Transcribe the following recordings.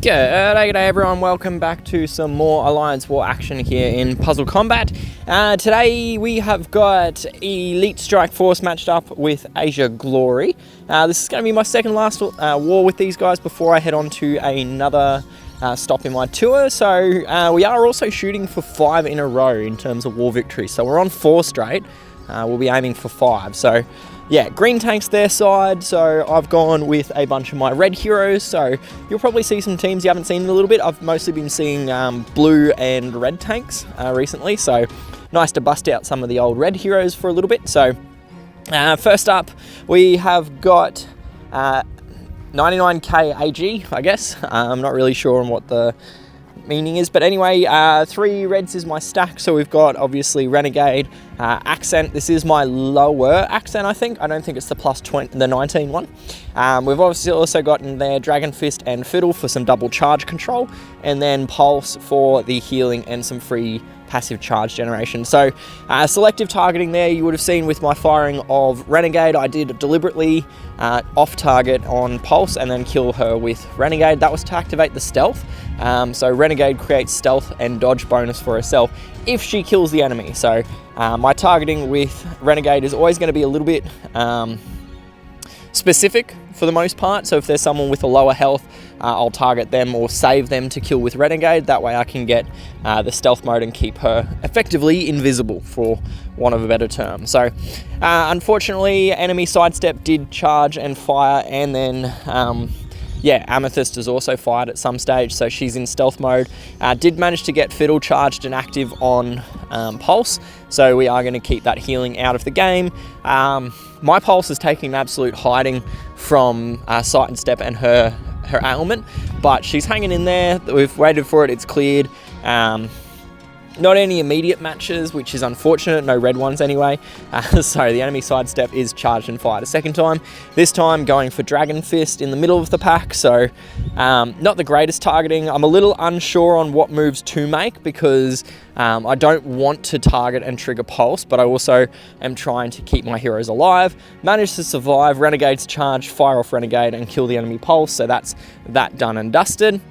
G'day everyone, welcome back to some more Alliance War action here in PuzzleCombat. Today we have got Elite Strike Force matched up with Asia Glory. This is going to be my second last war with these guys before I head on to another stop in my tour. So we are also shooting for 5 in a row in terms of war victories. So we're on 4 straight. We'll be aiming for 5. So yeah, green tank's their side, so I've gone with a bunch of my red heroes, so you'll probably see some teams you haven't seen in a little bit. I've mostly been seeing blue and red tanks recently, so nice to bust out some of the old red heroes for a little bit. So first up, we have got 99k AG, I guess. I'm not really sure on what the meaning is, but anyway, 3 reds is my stack. So we've got obviously Renegade, Accent. This is my lower Accent, I think. I don't think it's the plus 20, the 19 one. We've obviously also got in there Dragon Fist and Fiddle for some double charge control, and then Pulse for the healing and some free passive charge generation. So selective targeting there, you would have seen with my firing of Renegade, I did deliberately off target on Pulse and then kill her with Renegade. That was to activate the stealth. So Renegade creates stealth and dodge bonus for herself if she kills the enemy. So my targeting with Renegade is always going to be a little bit specific for the most part. So if there's someone with a lower health, I'll target them or save them to kill with Renegade. That way I can get the stealth mode and keep her effectively invisible, for want of a better term. So unfortunately, enemy sidestep did charge and fire, and then yeah, Amethyst has also fired at some stage, so she's in stealth mode. Did manage to get Fiddle charged and active on Pulse, so we are going to keep that healing out of the game. My Pulse is taking an absolute hiding from Sight and Step and her ailment, but she's hanging in there. We've waited for it, it's cleared. Not any immediate matches, which is unfortunate, no red ones anyway. So the enemy sidestep is charged and fired a second time. This time going for Dragon Fist in the middle of the pack, so not the greatest targeting. I'm a little unsure on what moves to make because I don't want to target and trigger Pulse, but I also am trying to keep my heroes alive. Managed to survive Renegade's charge, fire off Renegade and kill the enemy Pulse, so that's that done and dusted.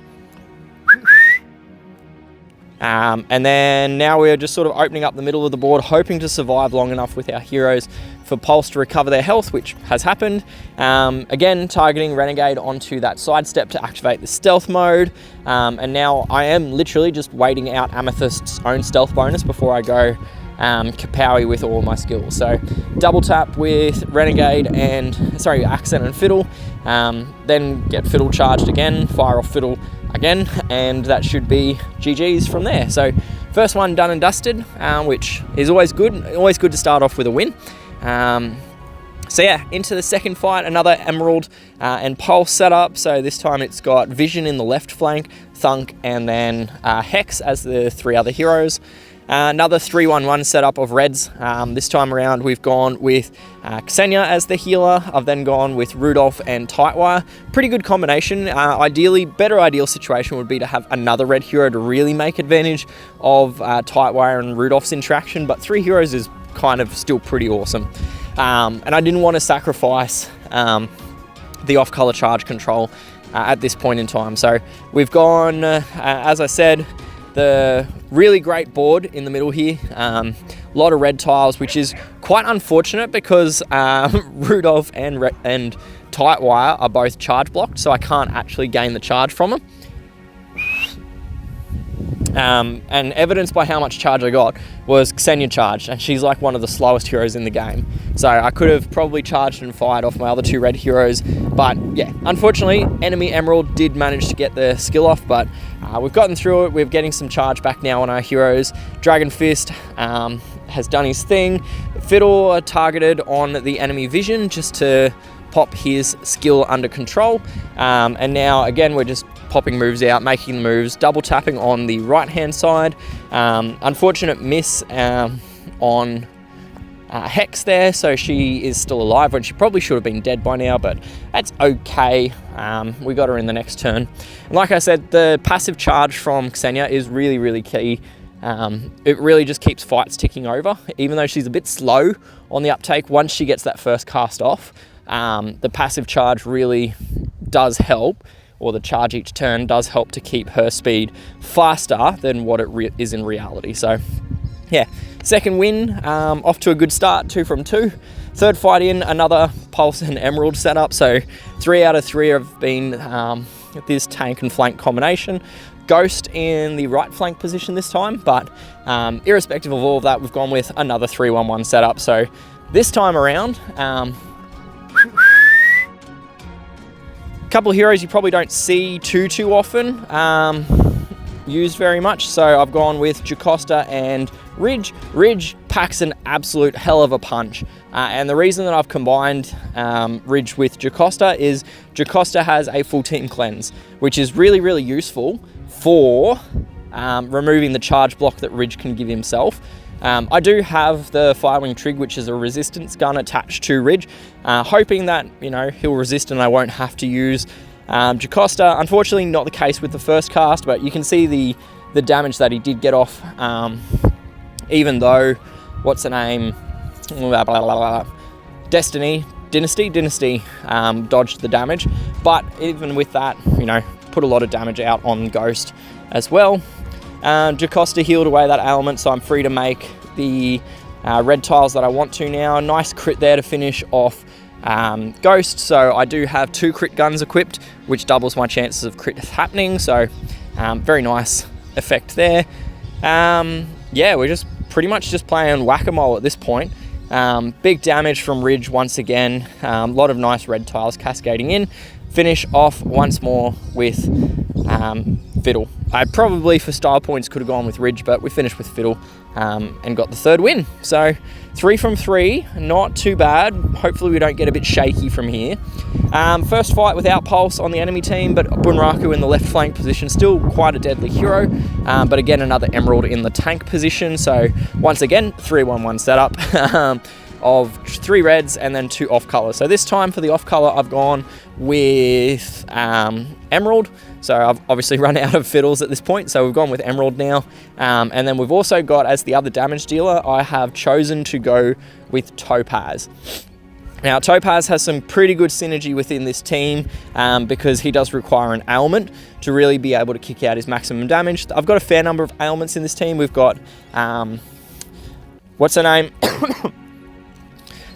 And then now we're just sort of opening up the middle of the board, hoping to survive long enough with our heroes for Pulse to recover their health, which has happened. Again, targeting Renegade onto that sidestep to activate the stealth mode. And now I am literally just waiting out Amethyst's own stealth bonus before I go Kapowie with all my skills. So double tap with Renegade and, Accent and Fiddle. Then get Fiddle charged again, fire off Fiddle again, and that should be GG's from there. So first one done and dusted, which is always good to start off with a win. So yeah, into the second fight, another Emerald and Pulse setup. So this time it's got Vision in the left flank, Thunk, and then Hex as the 3 other heroes. Another 3-1-1 setup of reds. This time around we've gone with Ksenia as the healer. I've then gone with Rudolph and Tightwire. Pretty good combination. Better ideal situation would be to have another red hero to really make advantage of Tightwire and Rudolph's interaction, but 3 heroes is kind of still pretty awesome. And I didn't want to sacrifice the off-color charge control at this point in time. So we've gone, as I said, the really great board in the middle here. A lot of red tiles, which is quite unfortunate because Rudolph and Tightwire are both charge blocked, so I can't actually gain the charge from them. And evidenced by how much charge I got was Ksenia charged, and she's like one of the slowest heroes in the game. So I could have probably charged and fired off my other 2 red heroes, but yeah, unfortunately, enemy Emerald did manage to get the skill off, but we've gotten through it. We're getting some charge back now on our heroes. Dragon Fist has done his thing. Fiddle targeted on the enemy Vision just to pop his skill under control. And now, again, we're just popping moves out, making the moves, double tapping on the right-hand side. Unfortunate miss on Hex there, so she is still alive when she probably should have been dead by now, but that's okay. We got her in the next turn. And like I said, the passive charge from Ksenia is really, really key. It really just keeps fights ticking over. Even though she's a bit slow on the uptake, once she gets that first cast off, the passive charge really does help or the charge each turn does help to keep her speed faster than what it is in reality. So yeah, second win, off to a good start, 2 from 2. Third fight in, another Pulse and Emerald setup. So 3 out of 3 have been this tank and flank combination. Ghost in the right flank position this time, but irrespective of all of that, we've gone with another 3-1-1 setup. So this time around, couple of heroes you probably don't see too often used very much. So I've gone with Jocasta and Ridge. Ridge packs an absolute hell of a punch. And the reason that I've combined Ridge with Jocasta is Jocasta has a full team cleanse, which is really, really useful for removing the charge block that Ridge can give himself. I do have the Firewing Trig, which is a resistance gun attached to Ridge, hoping that, you know, he'll resist and I won't have to use Jocasta. Unfortunately, not the case with the first cast, but you can see the damage that he did get off, even though, what's the name? Dynasty dodged the damage. But even with that, you know, put a lot of damage out on Ghost as well. Jocasta healed away that ailment, so I'm free to make the red tiles that I want to now. Nice crit there to finish off Ghost. So I do have 2 crit guns equipped, which doubles my chances of crit happening. So very nice effect there. Yeah, we're just pretty much just playing whack-a-mole at this point. Big damage from Ridge once again. A lot of nice red tiles cascading in. Finish off once more with Fiddle. I probably for style points could have gone with Ridge, but we finished with Fiddle and got the 3rd win. So 3 from 3, not too bad. Hopefully we don't get a bit shaky from here. First fight without Pulse on the enemy team, but Bunraku in the left flank position, still quite a deadly hero. But again, another Emerald in the tank position. So once again, 3-1-1 setup of 3 reds and then 2 off color. So this time for the off color, I've gone with Emerald. So I've obviously run out of fiddles at this point, so we've gone with Emerald now. And then we've also got, as the other damage dealer, I have chosen to go with Topaz. Now, Topaz has some pretty good synergy within this team because he does require an ailment to really be able to kick out his maximum damage. I've got a fair number of ailments in this team. We've got, what's her name?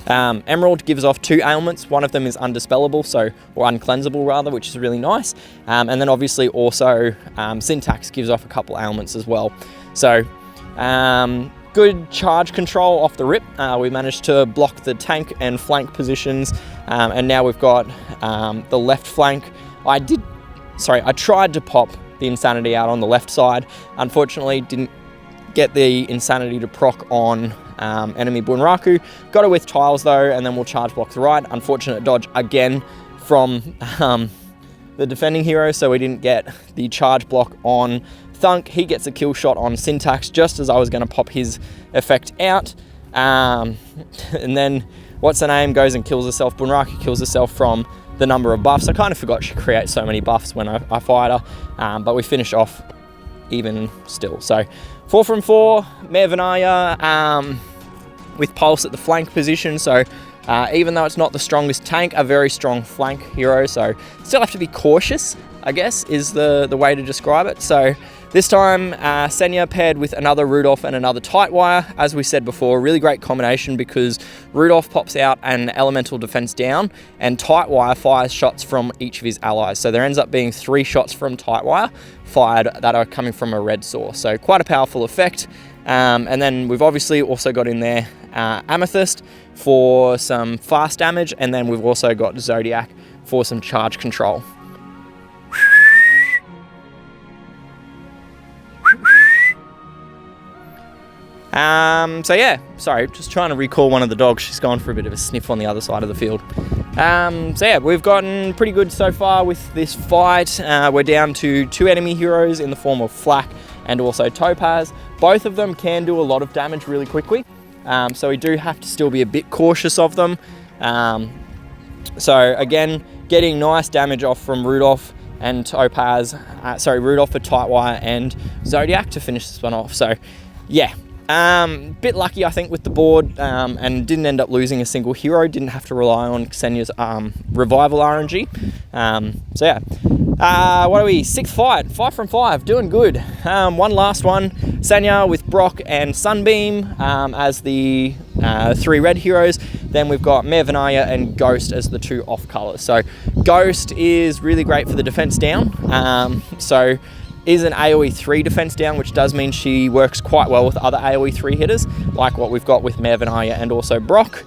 Emerald gives off 2 ailments. One of them is undispellable, or uncleansable rather, which is really nice. And then obviously also Syntax gives off a couple ailments as well. So good charge control off the rip. We managed to block the tank and flank positions, and now we've got the left flank. I tried to pop the Insanity out on the left side. Unfortunately, didn't get the Insanity to proc on enemy Bunraku. Got it with tiles though, and then we'll charge block the right. Unfortunate dodge again from the defending hero, so we didn't get the charge block on Thunk. He gets a kill shot on Syntax just as I was going to pop his effect out. And then, what's her name, goes and kills herself. Bunraku kills herself from the number of buffs. I kind of forgot she creates so many buffs when I fired her, but we finish off even still. So 4 from 4, Mervanaya with Pulse at the flank position. So even though it's not the strongest tank, a very strong flank hero. So still have to be cautious, I guess, is the way to describe it. So this time, Senya paired with another Rudolph and another Tightwire. As we said before, really great combination because Rudolph pops out an elemental defense down and Tightwire fires shots from each of his allies. So there ends up being 3 shots from Tightwire fired that are coming from a red source. So quite a powerful effect. And then we've obviously also got in there Amethyst for some fast damage, and then we've also got Zodiac for some charge control. So yeah, sorry, just trying to recall one of the dogs. She's gone for a bit of a sniff on the other side of the field. So yeah, we've gotten pretty good so far with this fight. We're down to 2 enemy heroes in the form of Flak and also Topaz. Both of them can do a lot of damage really quickly. So we do have to still be a bit cautious of them. So again, getting nice damage off from Rudolph and Topaz. Rudolph for Tightwire and Zodiac to finish this one off. So yeah, Bit lucky, I think, with the board, and didn't end up losing a single hero. Didn't have to rely on Ksenia's revival RNG. So yeah. What are we? 6th fight. 5 from 5. Doing good. One last one. Ksenia with Brock and Sunbeam as the 3 red heroes. Then we've got Mervanaya and Ghost as the 2 off colors. So Ghost is really great for the defense down. So is an AoE 3 defense down, which does mean she works quite well with other AoE 3 hitters, like what we've got with Mervanaya and also Brock.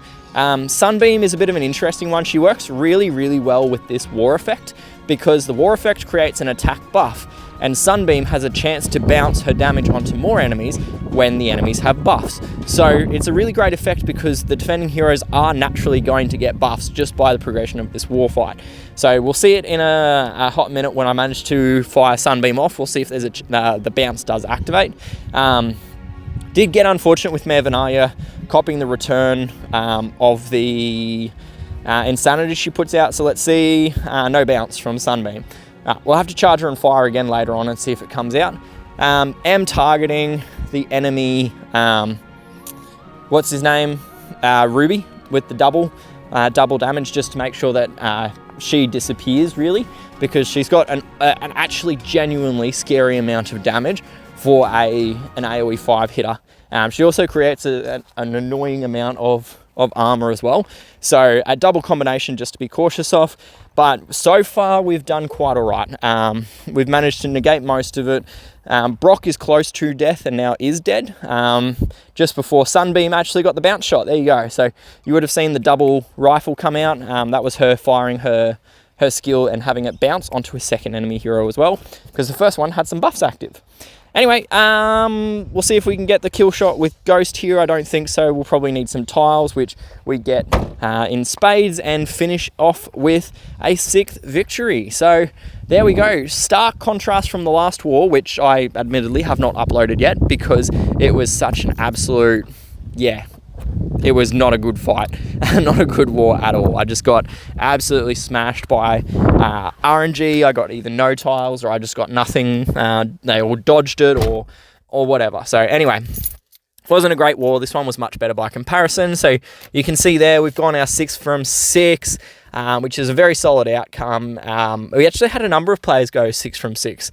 Sunbeam is a bit of an interesting one. She works really, really well with this war effect, because the war effect creates an attack buff, and Sunbeam has a chance to bounce her damage onto more enemies when the enemies have buffs. So it's a really great effect because the defending heroes are naturally going to get buffs just by the progression of this war fight. So we'll see it in a hot minute when I manage to fire Sunbeam off. We'll see if there's the bounce does activate. Did get unfortunate with Mervanaya copying the return of the insanity she puts out. So let's see, no bounce from Sunbeam. We'll have to charge her and fire again later on and see if it comes out. Am targeting the enemy, what's his name, Ruby, with the double damage, just to make sure that she disappears, really, because she's got an actually genuinely scary amount of damage for an AoE 5 hitter. She also creates an annoying amount of armor as well. So a double combination just to be cautious of. But so far we've done quite all right. We've managed to negate most of it. Brock is close to death and now is dead. Just before Sunbeam actually got the bounce shot. There you go. So you would have seen the double rifle come out. That was her firing her skill and having it bounce onto a second enemy hero as well, because the first one had some buffs active. Anyway, we'll see if we can get the kill shot with Ghost here. I don't think so. We'll probably need some tiles, which we get in spades, and finish off with a 6th victory. So there we go. Stark contrast from the last war, which I admittedly have not uploaded yet because it was such an absolute, it was not a good fight, not a good war at all. I just got absolutely smashed by RNG. I got either no tiles or I just got nothing. They all dodged it or whatever. So anyway, wasn't a great war. This one was much better by comparison. So you can see there we've gone our 6 from 6. Which is a very solid outcome. We actually had a number of players go 6 from 6,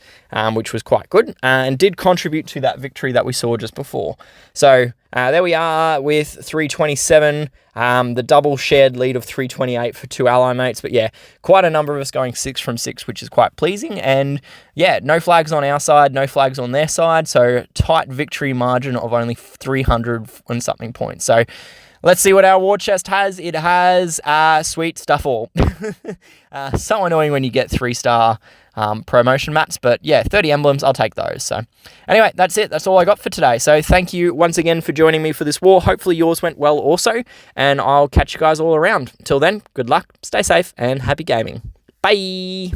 which was quite good, and did contribute to that victory that we saw just before. So there we are with 327, the double shared lead of 328 for 2 ally mates. But yeah, quite a number of us going 6 from 6, which is quite pleasing. And yeah, no flags on our side, no flags on their side. So tight victory margin of only 300 and something points. So let's see what our war chest has. It has sweet stuff all. So annoying when you get 3-star promotion mats, but yeah, 30 emblems, I'll take those. So anyway, that's it. That's all I got for today. So thank you once again for joining me for this war. Hopefully yours went well also, and I'll catch you guys all around. Till then, good luck, stay safe, and happy gaming. Bye!